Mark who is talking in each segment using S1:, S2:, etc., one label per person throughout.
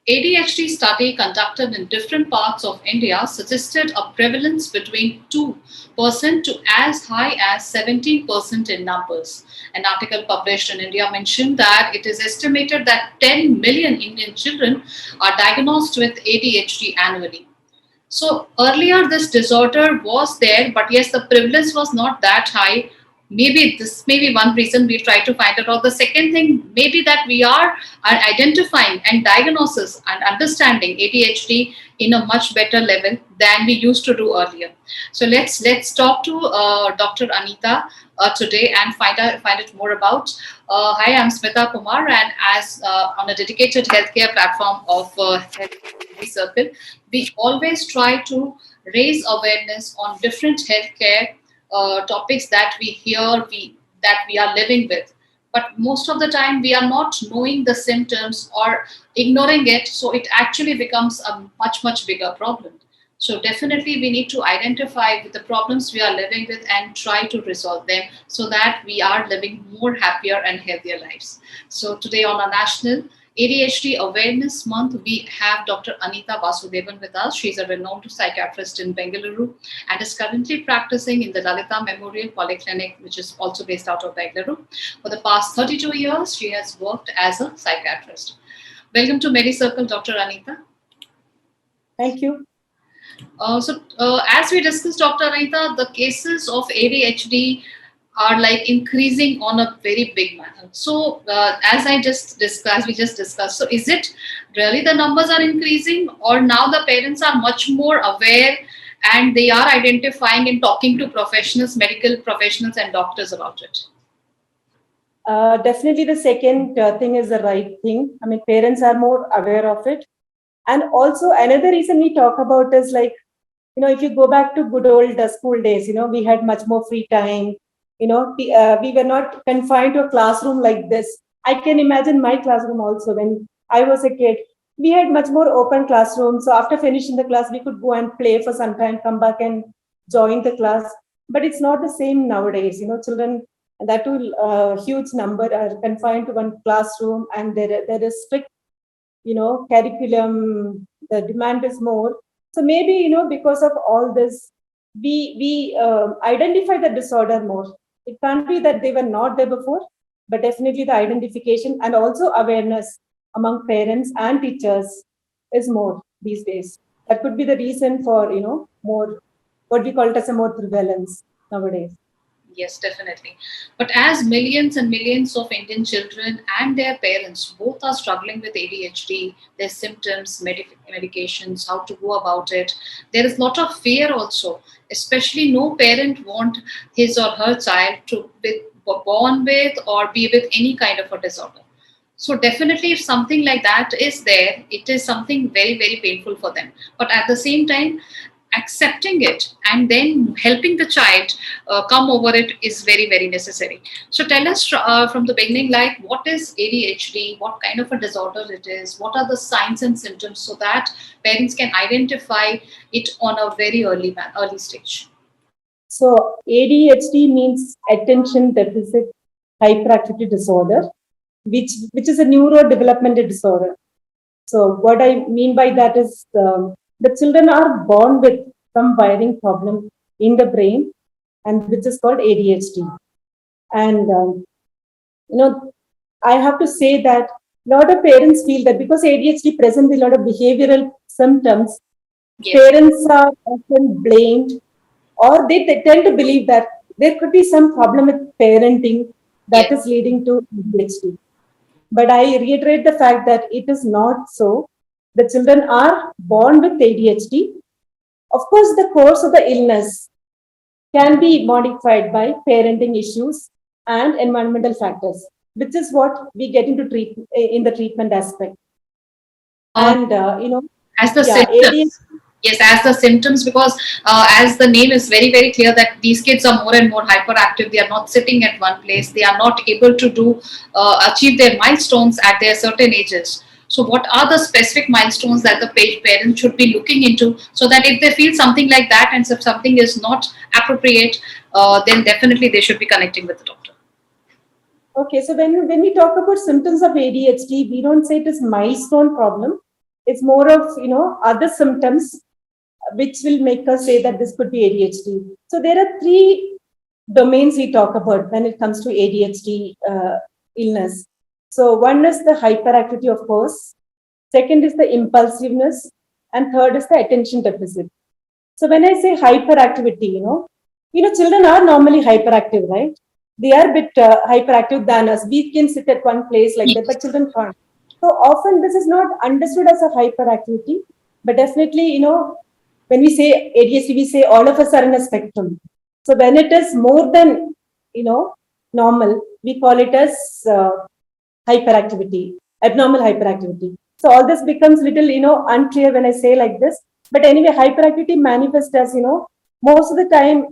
S1: ADHD study conducted in different parts of India suggested a prevalence between 2% to as high as 17% in numbers. An article published in India mentioned that it is estimated that 10 million Indian children are diagnosed with ADHD annually. So earlier this disorder was there, but yes, the prevalence was not that high. Maybe this may be one reason we try to find it out. The second thing, maybe that we are identifying and diagnosis and understanding ADHD in a much better level than we used to do earlier. So let's talk to Dr. Anitha today and find it more about. Hi, I'm Smita Kumar, and as on a dedicated healthcare platform of Medicircle, we always try to raise awareness on different healthcare topics that we hear, that we are living with. But most of the time, we are not knowing the symptoms or ignoring it, so it actually becomes a much bigger problem. So definitely, we need to identify with the problems we are living with and try to resolve them so that we are living more happier and healthier lives. So today on a national ADHD Awareness Month, we have Dr. Anitha Vasudevan with us. She's a renowned psychiatrist in Bengaluru and is currently practicing in the Lalita Memorial Polyclinic, which is also based out of Bengaluru. For the past 32 years, she has worked as a psychiatrist. Welcome to Medicircle, Dr. Anitha.
S2: Thank you.
S1: As we discussed, Dr. Anitha, the cases of ADHD are like increasing on a very big manner. So, as we just discussed. So, is it really the numbers are increasing, or now the parents are much more aware and they are identifying and talking to professionals, medical professionals, and doctors about it?
S2: Definitely, the second thing is the right thing. I mean, parents are more aware of it. And also, another reason we talk about is like, if you go back to good old school days, we had much more free time. We were not confined to a classroom like this. I can imagine my classroom also when I was a kid. We had much more open classroom. So after finishing the class, we could go and play for some time, come back and join the class. But it's not the same nowadays. Children, that too, huge number are confined to one classroom, and there is strict, curriculum. The demand is more. So maybe, because of all this, we identify the disorder more. It can't be that they were not there before, but definitely the identification and also awareness among parents and teachers is more these days. That could be the reason for, more, what we call it as a more prevalence nowadays.
S1: Yes, definitely. But as millions and millions of Indian children and their parents both are struggling with ADHD, their symptoms, medications, how to go about it, there is a lot of fear also. Especially no parent want his or her child to be born with or be with any kind of a disorder. So definitely if something like that is there, it is something very painful for them. But at the same time, accepting it and then helping the child come over it is very necessary. So tell us from the beginning, like what is ADHD, what kind of a disorder it is, what are the signs and symptoms, so that parents can identify it on a very early stage.
S2: So ADHD means attention deficit hyperactivity disorder, which is a neurodevelopmental disorder. So what I mean by that is the children are born with some wiring problem in the brain, and which is called ADHD. And I have to say that a lot of parents feel that because ADHD presents a lot of behavioral symptoms, yes, parents are often blamed, or they tend to believe that there could be some problem with parenting that is leading to ADHD. But I reiterate the fact that it is not so. The children are born with ADHD. Of course, the course of the illness can be modified by parenting issues and environmental factors, which is what we get into in the treatment aspect. And,
S1: as the symptoms. Yes, as the symptoms, because as the name is very clear that these kids are more and more hyperactive. They are not sitting at one place. They are not able to achieve their milestones at their certain ages. So, what are the specific milestones that the parent should be looking into, so that if they feel something like that and if something is not appropriate, then definitely they should be connecting with the doctor.
S2: Okay, so when we talk about symptoms of ADHD, we don't say it is milestone problem. It's more of other symptoms which will make us say that this could be ADHD. So there are three domains we talk about when it comes to ADHD illness. So one is the hyperactivity, of course. Second is the impulsiveness, and third is the attention deficit. So when I say hyperactivity, children are normally hyperactive, right? They are a bit hyperactive than us. We can sit at one place like that, but children can't. So often this is not understood as a hyperactivity, but definitely, when we say ADHD, we say all of us are in a spectrum. So when it is more than, normal, we call it as hyperactivity, abnormal hyperactivity. So all this becomes little, unclear when I say like this. But anyway, hyperactivity manifests as, most of the time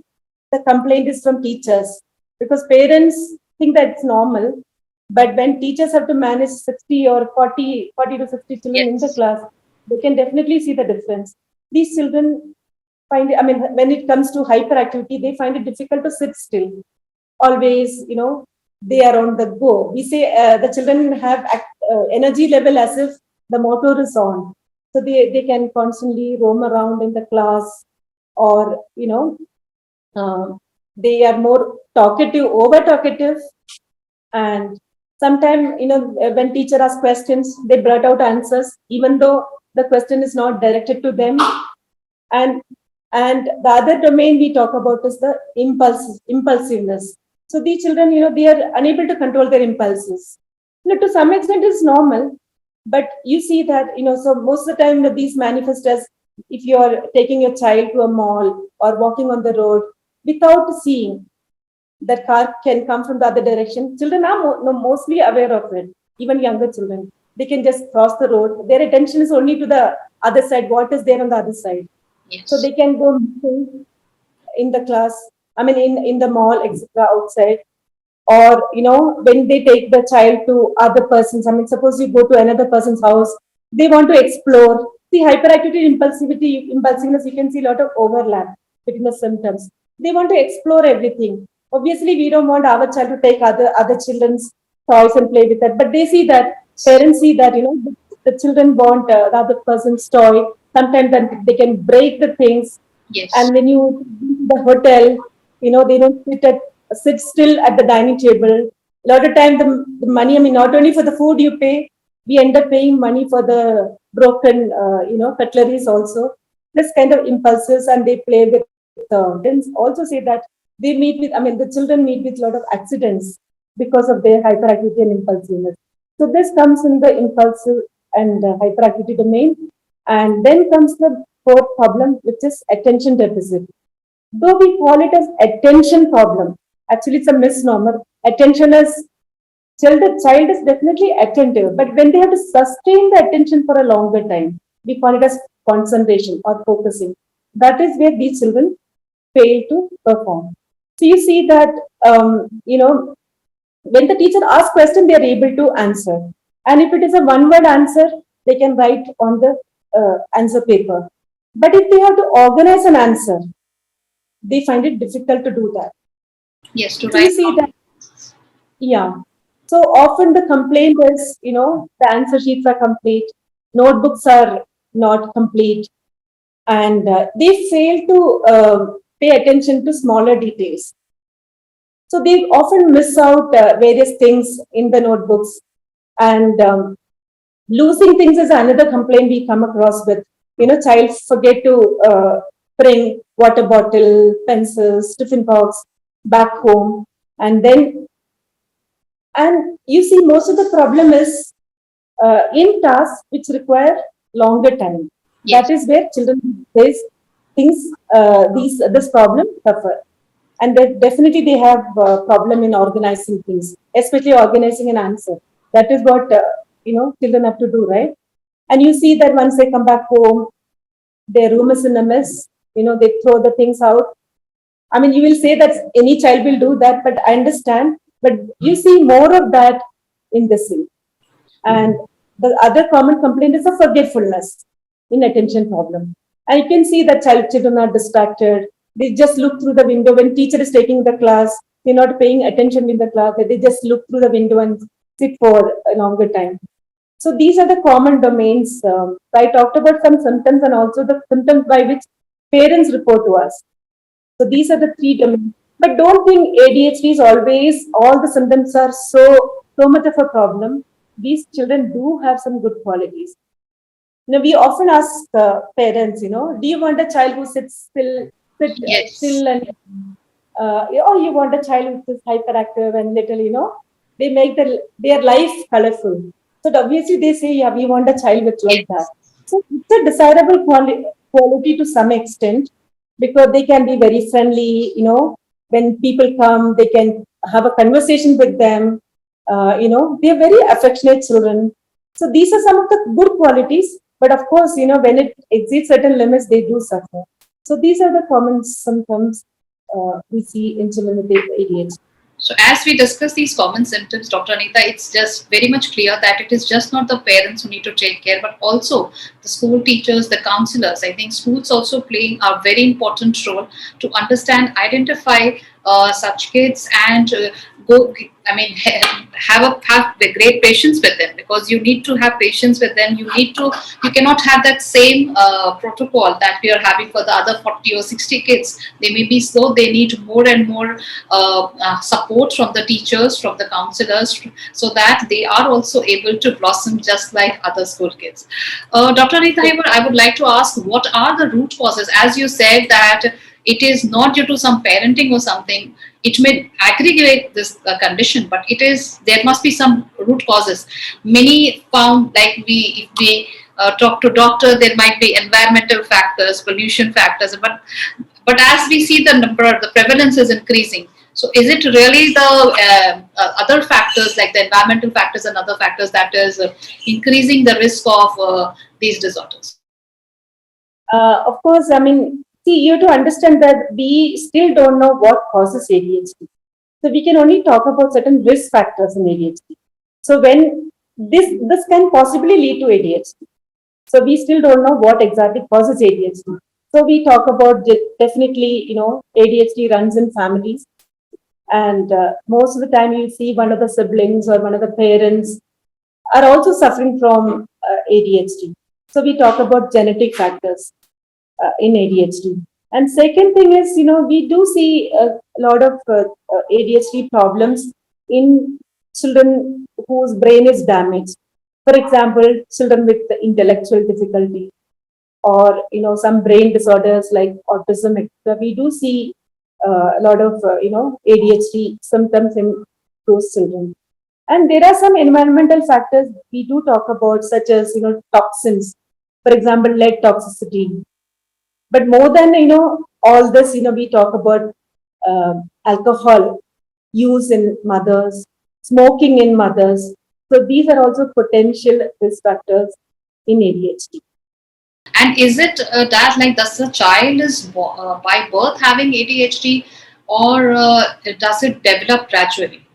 S2: the complaint is from teachers because parents think that it's normal. But when teachers have to manage 60 or 40 to 50 children in the class, they can definitely see the difference. These children find it, when it comes to hyperactivity, they find it difficult to sit still. Always, they are on the go. We say the children have energy level as if the motor is on. So they can constantly roam around in the class, or, they are more talkative, over talkative. And sometimes, when teacher asks questions, they blurt out answers, even though the question is not directed to them. And the other domain we talk about is the impulsiveness. So these children, they are unable to control their impulses. To some extent, it's normal, but you see that, so most of the time, these manifest as if you are taking your child to a mall or walking on the road without seeing that car can come from the other direction. Children are mostly aware of it, even younger children. They can just cross the road. Their attention is only to the other side, what is there on the other side.
S1: Yes.
S2: So they can go missing in the class, in the mall, etc., outside. Or, when they take the child to other persons, suppose you go to another person's house, they want to explore. See, hyperactivity, impulsiveness, you can see a lot of overlap between the symptoms. They want to explore everything. Obviously, we don't want our child to take other children's toys and play with that. But they see that, parents see that, the children want the other person's toy. Sometimes then they can break the things.
S1: Yes.
S2: And when you the hotel, they don't sit still at the dining table. A lot of time the money, not only for the food you pay, we end up paying money for the broken, cutleries also. This kind of impulses, and they play with. Parents also say that they meet with, the children meet with a lot of accidents because of their hyperactivity and impulsiveness. So this comes in the impulsive and hyperactivity domain. And then comes the fourth problem, which is attention deficit. Though we call it as attention problem, actually it's a misnomer. Attention is, child is definitely attentive, but when they have to sustain the attention for a longer time, we call it as concentration or focusing. That is where these children fail to perform. So you see that, when the teacher asks question, they are able to answer. And if it is a one-word answer, they can write on the answer paper. But if they have to organize an answer, they find it difficult to do that.
S1: Yes, to
S2: So
S1: write.
S2: you see that, yeah. So often the complaint is, the answer sheets are complete, notebooks are not complete, and they fail to pay attention to smaller details. So they often miss out various things in the notebooks, and losing things is another complaint we come across with. Child forget to bring water bottle, pencils, tiffin box back home, and you see most of the problem is in tasks which require longer time.
S1: Yes.
S2: That is where children face things, this problem suffer. And definitely they have a problem in organizing things, especially organizing an answer. That is what, children have to do, right? And you see that once they come back home, their room is in a mess, they throw the things out. You will say that any child will do that, but I understand. But you see more of that in the scene. And The other common complaint is a forgetfulness in attention problem. And you can see that children are distracted. They just look through the window when teacher is taking the class. They're not paying attention in the class. They just look through the window and sit for a longer time. So these are the common domains. I talked about some symptoms and also the symptoms by which parents report to us. So these are the three domains. But don't think ADHD is always all the symptoms are so much of a problem. These children do have some good qualities. We often ask parents, do you want a child who sits
S1: Yes.
S2: still and or you want a child who is hyperactive and little, they make their life colorful. So obviously they say, yeah, we want a child with like that.
S1: Yes.
S2: So it's a desirable quality to some extent because they can be very friendly, when people come, they can have a conversation with them. They are very affectionate children. So these are some of the good qualities. But of course, when it exceeds certain limits, they do suffer. So these are the common symptoms we see in children with ADHD.
S1: So as we discuss these common symptoms, Dr. Anita, it's just very much clear that it is just not the parents who need to take care, but also the school teachers, the counselors. I think schools also playing a very important role to understand, identify such kids and go. I mean, have the great patience with them, because you need to have patience with them. You cannot have that same protocol that we are having for the other 40 or 60 kids. They may be slow. They need more and more support from the teachers, from the counselors, so that they are also able to blossom just like other school kids. Dr. Anita, I would like to ask, what are the root causes? As you said that it is not due to some parenting or something. It may aggravate this condition, but there must be some root causes. Many found, like if we talk to doctor, there might be environmental factors, pollution factors, but as we see the prevalence is increasing. So is it really the other factors like the environmental factors and other factors that is increasing the risk of these disorders?
S2: Of course, I mean, see, you have to understand that we still don't know what causes ADHD. So we can only talk about certain risk factors in ADHD. So when this can possibly lead to ADHD. So we still don't know what exactly causes ADHD. So we talk about definitely, ADHD runs in families, and most of the time you see one of the siblings or one of the parents are also suffering from ADHD. So we talk about genetic factors in ADHD. And second thing is, we do see a lot of ADHD problems in children whose brain is damaged. For example, children with intellectual difficulty or, some brain disorders like autism, etc. We do see a lot of, ADHD symptoms in those children. And there are some environmental factors we do talk about, such as, toxins. For example, lead toxicity. But more than, all this, we talk about alcohol use in mothers, smoking in mothers. So these are also potential risk factors in ADHD.
S1: And is it that like does the child is by birth having ADHD, or does it develop gradually?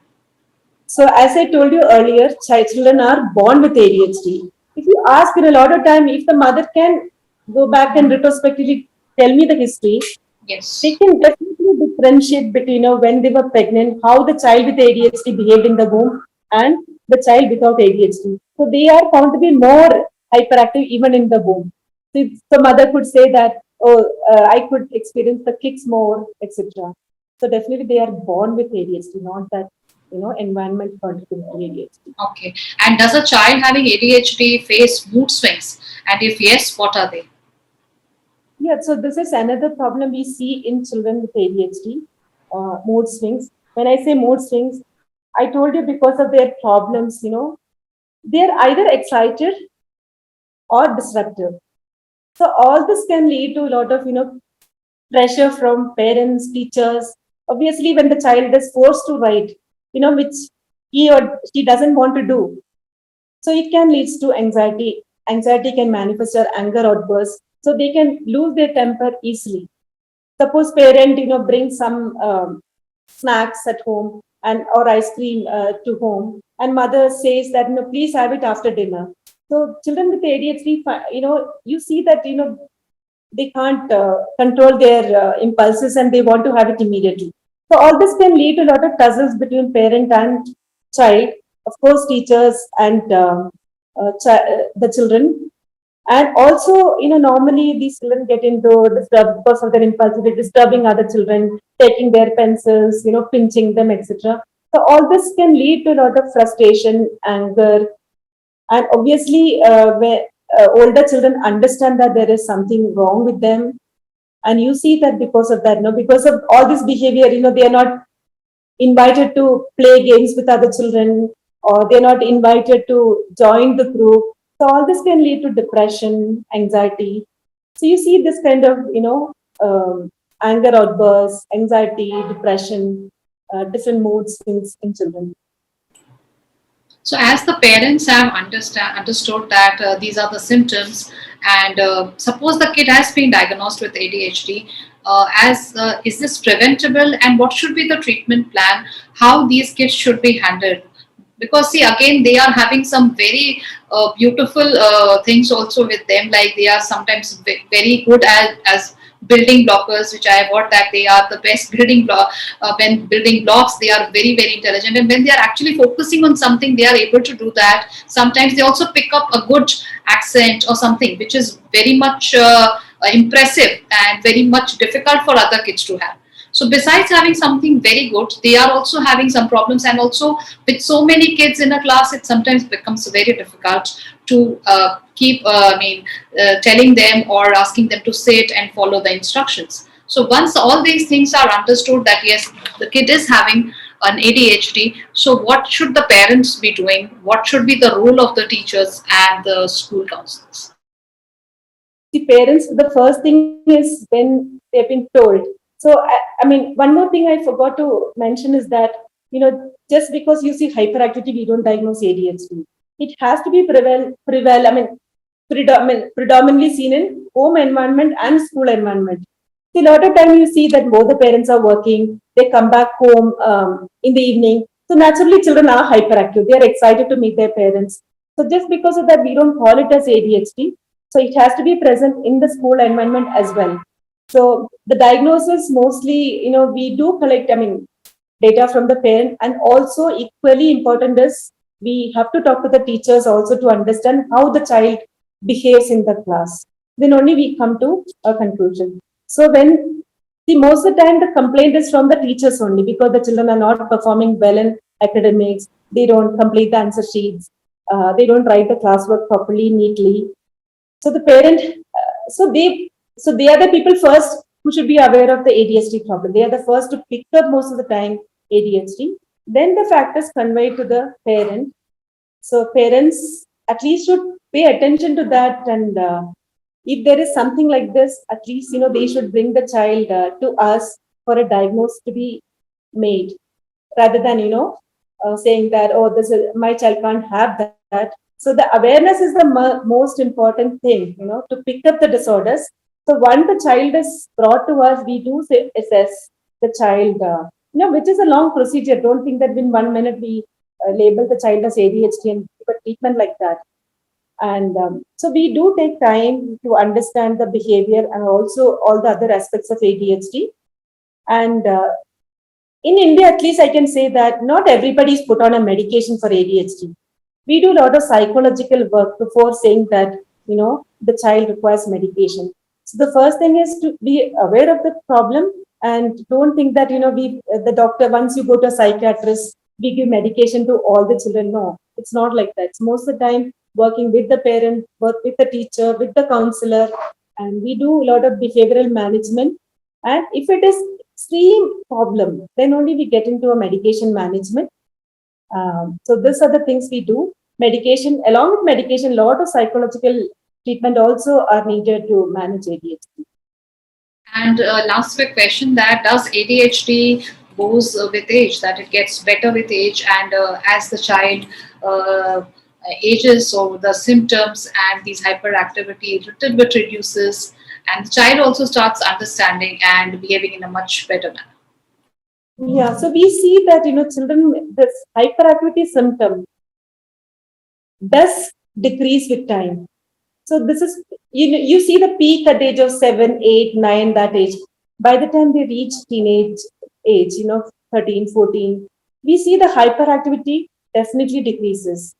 S2: So as I told you earlier, children are born with ADHD. If you ask in a lot of time, if the mother can go back and retrospectively tell me the history, they
S1: Yes.
S2: can definitely differentiate between, when they were pregnant, how the child with ADHD behaved in the womb and the child without ADHD. So they are found to be more hyperactive even in the womb. So the mother could say that, oh, I could experience the kicks more, etc. So definitely they are born with ADHD, not that, environment contributes to ADHD.
S1: Okay. And does a child having ADHD face mood swings? And if yes, what are they?
S2: Yeah, so this is another problem we see in children with ADHD, mood swings. When I say mood swings, I told you because of their problems, they're either excited or disruptive. So all this can lead to a lot of, pressure from parents, teachers. Obviously, when the child is forced to write, which he or she doesn't want to do, so it can lead to anxiety. Anxiety can manifest as anger outbursts. So they can lose their temper easily. Suppose parent, bring some snacks at home and or ice cream to home, and mother says that, please have it after dinner. So children with ADHD, you see that, they can't control their impulses and they want to have it immediately. So all this can lead to a lot of tussles between parent and child, of course, teachers and the children. And also, normally these children get into disturb because of their impulsivity, disturbing other children, taking their pencils, pinching them, etc. So all this can lead to a lot of frustration, anger, and obviously, where older children understand that there is something wrong with them, and you see that because of that, because of all this behavior, they are not invited to play games with other children, or they're not invited to join the group. So all this can lead to depression, anxiety. So you see this kind of, anger outbursts, anxiety, depression, different mood swings in children.
S1: So, as the parents have understood that these are the symptoms, and suppose the kid has been diagnosed with ADHD, as is this preventable, and what should be the treatment plan? How these kids should be handled? Because see, again, they are having some very beautiful things also with them. Like they are sometimes very good as building blockers, which I have heard that they are the best building block. When building blocks, they are very very intelligent, and when they are actually focusing on something, they are able to do that. Sometimes they also pick up a good accent or something, which is very much impressive and very much difficult for other kids to have. So besides having something very good, they are also having some problems, and also with so many kids in a class, it sometimes becomes very difficult to keep, telling them or asking them to sit and follow the instructions. So once all these things are understood that yes, the kid is having an ADHD, so what should the parents be doing? What should be the role of the teachers and the school counselors?
S2: The parents, the first thing is when they've been told. So, one more thing I forgot to mention is that, just because you see hyperactivity, we don't diagnose ADHD. It has to be predominantly seen in home environment and school environment. See, a lot of time you see that both the parents are working, they come back home in the evening. So naturally, children are hyperactive. They are excited to meet their parents. So just because of that, we don't call it as ADHD. So it has to be present in the school environment as well. So the diagnosis mostly, we do collect, data from the parent, and also equally important is we have to talk to the teachers also to understand how the child behaves in the class. Then only we come to a conclusion. So when see most of the time the complaint is from the teachers only because the children are not performing well in academics, they don't complete the answer sheets, they don't write the classwork properly, neatly. So the parent, so they are the people first who should be aware of the ADHD problem. They are the first to pick up most of the time ADHD. Then the factors conveyed to the parent. So parents at least should pay attention to that, and if there is something like this, at least they should bring the child to us for a diagnosis to be made, rather than saying that, oh, this is my child can't have that. So the awareness is the most important thing, to pick up the disorders. So once the child is brought to us, we do assess the child, which is a long procedure. Don't think that in 1 minute we label the child as ADHD and give a treatment like that. And so we do take time to understand the behavior and also all the other aspects of ADHD. And in India, at least I can say that not everybody is put on a medication for ADHD. We do a lot of psychological work before saying that, the child requires medication. So the first thing is to be aware of the problem, and don't think that, the doctor, once you go to a psychiatrist, we give medication to all the children. No, it's not like that. It's most of the time working with the parent, work with the teacher, with the counselor, and we do a lot of behavioral management. And if it is extreme problem, then only we get into a medication management. So these are the things we do. Medication, along with medication, a lot of psychological treatment also are needed to manage ADHD.
S1: And last quick question: that does ADHD goes with age? That it gets better with age, and as the child uh, ages, so the symptoms and these hyperactivity little bit reduces, and the child also starts understanding and behaving in a much better manner.
S2: Yeah, so we see that children, this hyperactivity symptom does decrease with time. So this is, you see the peak at the age of 7, 8, 9, that age. By the time they reach teenage age, 13, 14, we see the hyperactivity definitely decreases.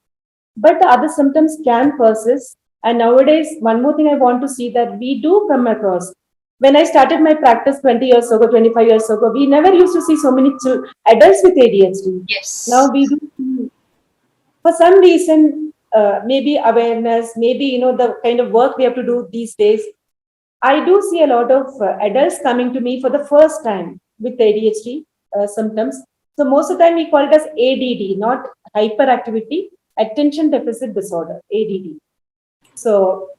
S2: But the other symptoms can persist. And nowadays, one more thing I want to see that we do come across. When I started my practice 20 years ago, 25 years ago, we never used to see so many adults with ADHD. Now
S1: Yes.
S2: we do see, for some reason, maybe awareness, maybe the kind of work we have to do these days. I do see a lot of adults coming to me for the first time with ADHD symptoms. So most of the time we call it as ADD, not hyperactivity, attention deficit disorder, ADD. So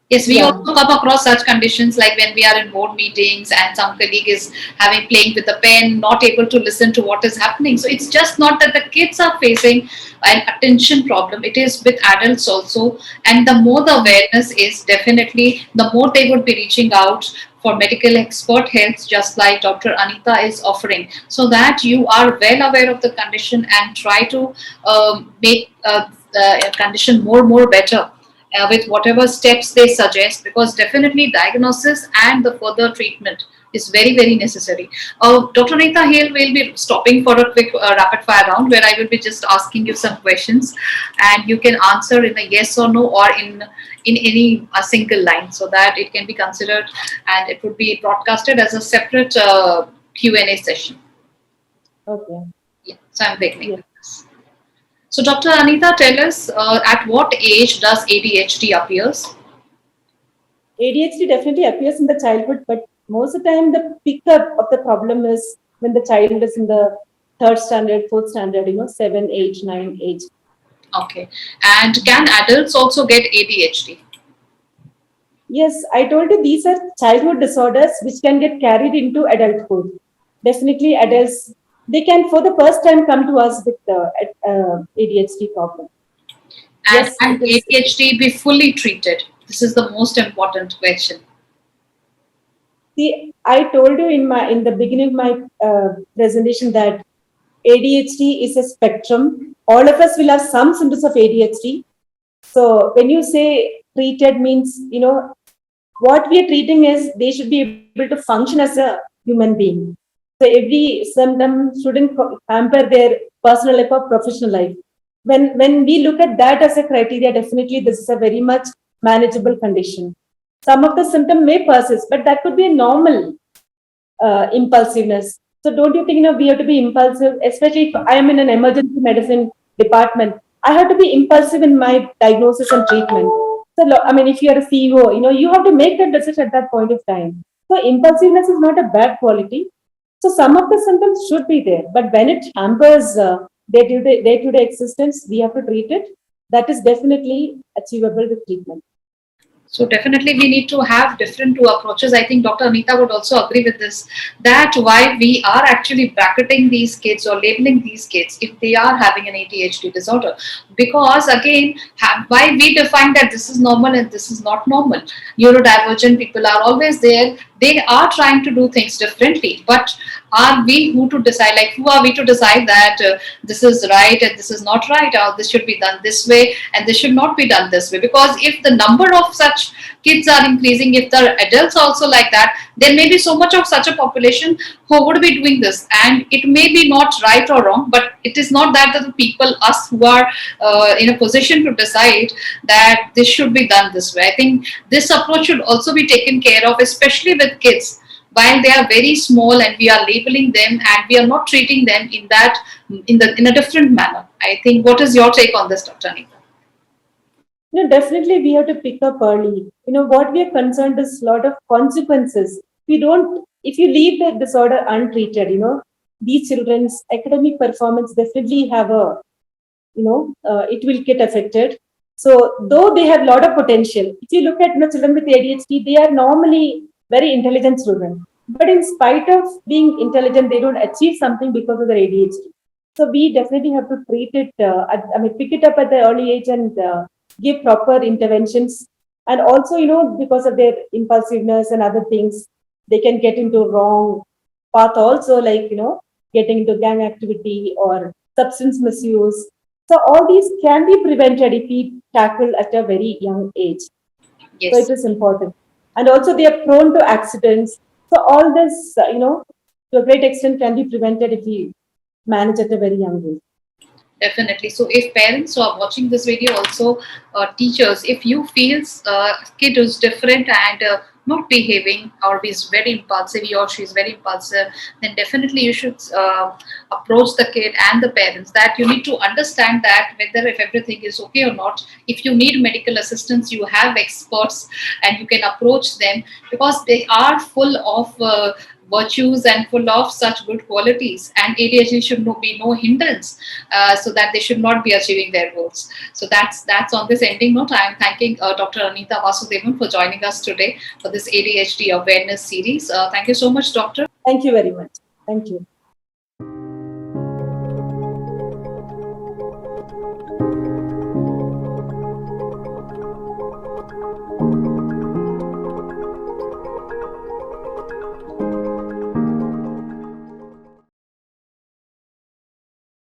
S1: Yes, we
S2: yeah,
S1: also come across such conditions like when we are in board meetings and some colleague is having playing with a pen, not able to listen to what is happening. So it's just not that the kids are facing an attention problem, it is with adults also. And the more the awareness is, definitely the more they would be reaching out for medical expert help, just like Dr. Anitha is offering, so that you are well aware of the condition and try to make the condition more better with whatever steps they suggest, because definitely diagnosis and the further treatment is very necessary. Dr. Neeta Hale will be stopping for a quick rapid fire round where I will be just asking you some questions and you can answer in a yes or no or in any a single line, so that it can be considered and it would be broadcasted as a separate Q&A session.
S2: okay.
S1: Yeah, so I'm beginning
S2: Yeah.
S1: with this. So, Dr. Anita, tell us at what age does ADHD appears?
S2: ADHD definitely appears in the childhood, but most of the time the pickup of the problem is when the child is in the third standard, fourth standard, 7, 8, 9 age.
S1: Okay. And can adults also get ADHD?
S2: Yes, I told you these are childhood disorders which can get carried into adulthood. Definitely, adults, they can for the first time come to us with the ADHD problem.
S1: And
S2: Yes,
S1: can
S2: it is.
S1: ADHD be fully treated? This is the most important question.
S2: See, I told you in the beginning of my presentation that ADHD is a spectrum. All of us will have some symptoms of ADHD. So when you say treated means, what we are treating is they should be able to function as a human being. So every symptom shouldn't hamper their personal life or professional life. When we look at that as a criteria, definitely this is a very much manageable condition. Some of the symptom may persist, but that could be a normal impulsiveness. So don't you think we have to be impulsive, especially if I am in an emergency medicine department? I have to be impulsive in my diagnosis and treatment. So I mean, if you are a CEO, you have to make that decision at that point of time. So impulsiveness is not a bad quality. So some of the symptoms should be there, but when it hampers their day-to-day existence, we have to treat it. That is definitely achievable with treatment.
S1: So definitely we need to have different two approaches. I think Dr. Anita would also agree with this, that why we are actually bracketing these kids or labeling these kids if they are having an ADHD disorder. Because again, why we define that this is normal and this is not normal. Neurodivergent people are always there. They are trying to do things differently, but are we who to decide, like who are we to decide that this is right and this is not right, or this should be done this way and this should not be done this way? Because if the number of such kids are increasing, if the adults also like that, there may be so much of such a population who would be doing this, and it may be not right or wrong, but it is not that the people, us who are in a position to decide that this should be done this way. I think this approach should also be taken care of, especially with kids while they are very small and we are labeling them and we are not treating them in that in a different manner. I think, what is your take on this, Dr. Anita?
S2: Definitely we have to pick up early. What we are concerned is a lot of consequences. We don't, if you leave the disorder untreated, these children's academic performance definitely have it will get affected. So though they have a lot of potential, if you look at children with ADHD, they are normally very intelligent children. But in spite of being intelligent, they don't achieve something because of their ADHD. So we definitely have to treat it, pick it up at the early age and give proper interventions. And also, because of their impulsiveness and other things, they can get into wrong path also, like, getting into gang activity or substance misuse. So all these can be prevented if we tackle at a very young age. So it
S1: Yes.
S2: is important. And also they are prone to accidents. So all this, to a great extent can be prevented if we manage at a very young age.
S1: Definitely. So, if parents who are watching this video, also teachers, if you feel kid is different and not behaving, or is very impulsive, he or she is very impulsive, then definitely you should approach the kid and the parents. That you need to understand that whether if everything is okay or not. If you need medical assistance, you have experts and you can approach them, because they are full of virtues and full of such good qualities, and ADHD should be no hindrance, so that they should not be achieving their goals. So that's on this ending note. I am thanking Dr. Anitha Vasudevan for joining us today for this ADHD awareness series. Thank you so much, doctor.
S2: Thank you very much. Thank you.